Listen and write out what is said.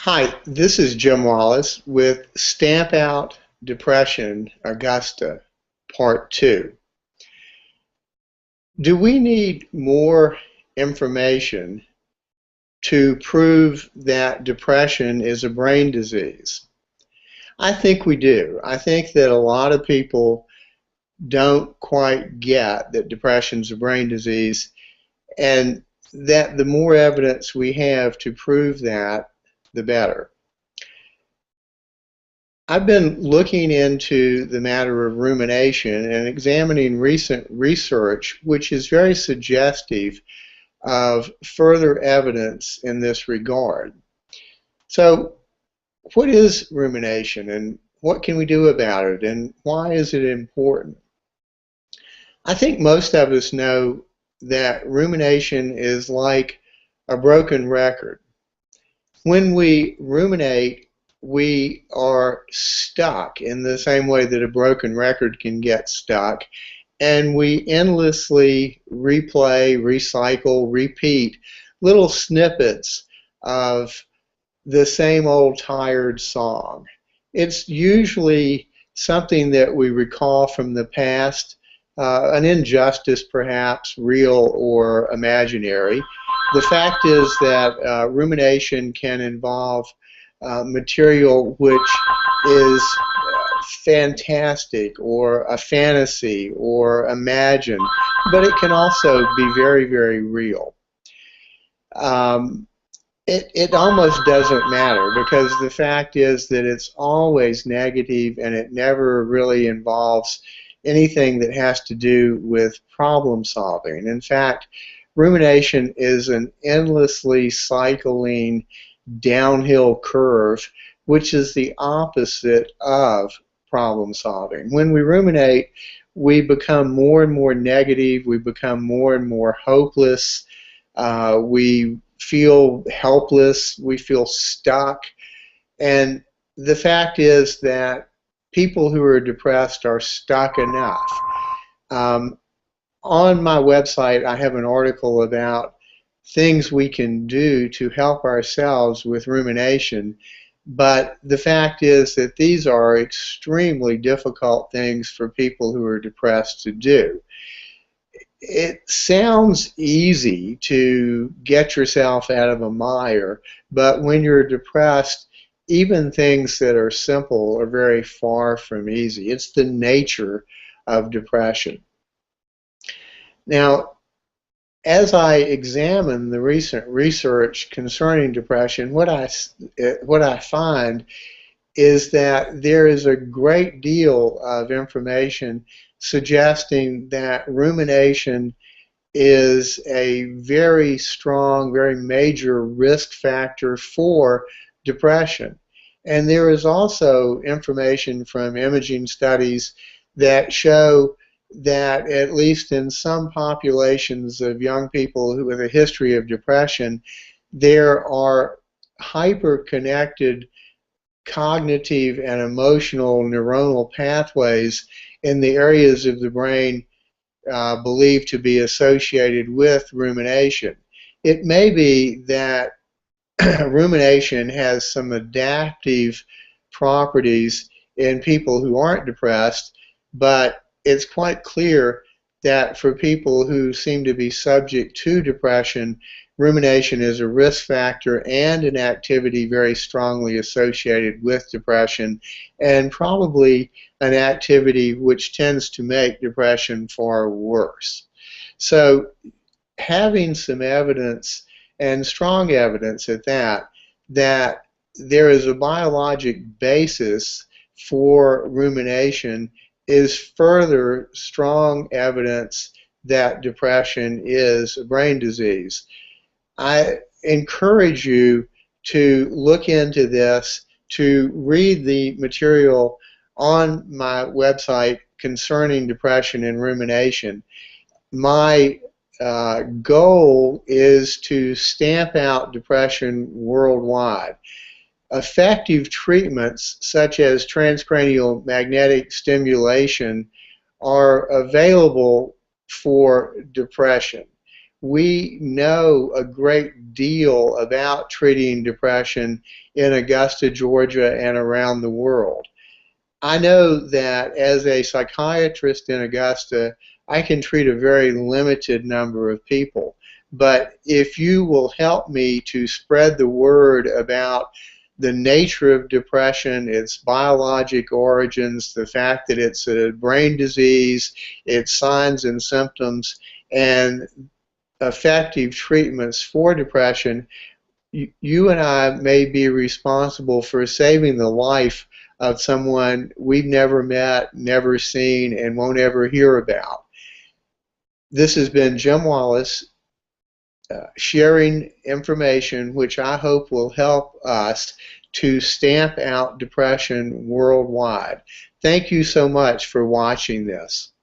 Hi, this is Jim Wallace with Stamp Out Depression, Augusta, Part 2. Do we need more information to prove that depression is a brain disease? I think we do. I think that a lot of people don't quite get that depression is a brain disease, and that the more evidence we have to prove that, the better. I've been looking into the matter of rumination and examining recent research, which is very suggestive of further evidence in this regard. So, what is rumination and what can we do about it and why is it important? I think most of us know that rumination is like a broken record. When we ruminate, we are stuck in the same way that a broken record can get stuck, and we endlessly replay, recycle, repeat little snippets of the same old tired song. It's usually something that we recall from the past, an injustice perhaps, real or imaginary. The fact is that rumination can involve material which is fantastic or a fantasy or imagined, but it can also be very, very real. It almost doesn't matter because the fact is that it's always negative and it never really involves anything that has to do with problem solving. In fact, rumination is an endlessly cycling downhill curve, which is the opposite of problem solving. When we ruminate, we become more and more negative, we become more and more hopeless, we feel helpless, we feel stuck, and the fact is that people who are depressed are stuck enough. On my website, I have an article about things we can do to help ourselves with rumination, but the fact is that these are extremely difficult things for people who are depressed to do. It sounds easy to get yourself out of a mire, but when you're depressed, even things that are simple are very far from easy. It's the nature of depression. Now, as I examine the recent research concerning depression, what I find is that there is a great deal of information suggesting that rumination is a very strong, very major risk factor for depression. And there is also information from imaging studies that show that at least in some populations of young people with a history of depression, there are hyper-connected cognitive and emotional neuronal pathways in the areas of the brain believed to be associated with rumination. It may be that rumination has some adaptive properties in people who aren't depressed, but it's quite clear that for people who seem to be subject to depression, rumination is a risk factor and an activity very strongly associated with depression, and probably an activity which tends to make depression far worse. So having some evidence, and strong evidence at that, that there is a biologic basis for rumination is further strong evidence that depression is a brain disease. I encourage you to look into this, to read the material on my website concerning depression and rumination. My goal is to stamp out depression worldwide. Effective treatments such as transcranial magnetic stimulation are available for depression. we know a great deal about treating depression in Augusta, Georgia, and around the world. I know that as a psychiatrist in Augusta, I can treat a very limited number of people. But if you will help me to spread the word about the nature of depression, its biologic origins, the fact that it's a brain disease, its signs and symptoms, and effective treatments for depression, you and I may be responsible for saving the life of someone we've never met, never seen, and won't ever hear about. This has been Jim Wallace sharing information which I hope will help us to stamp out depression worldwide. Thank you so much for watching this.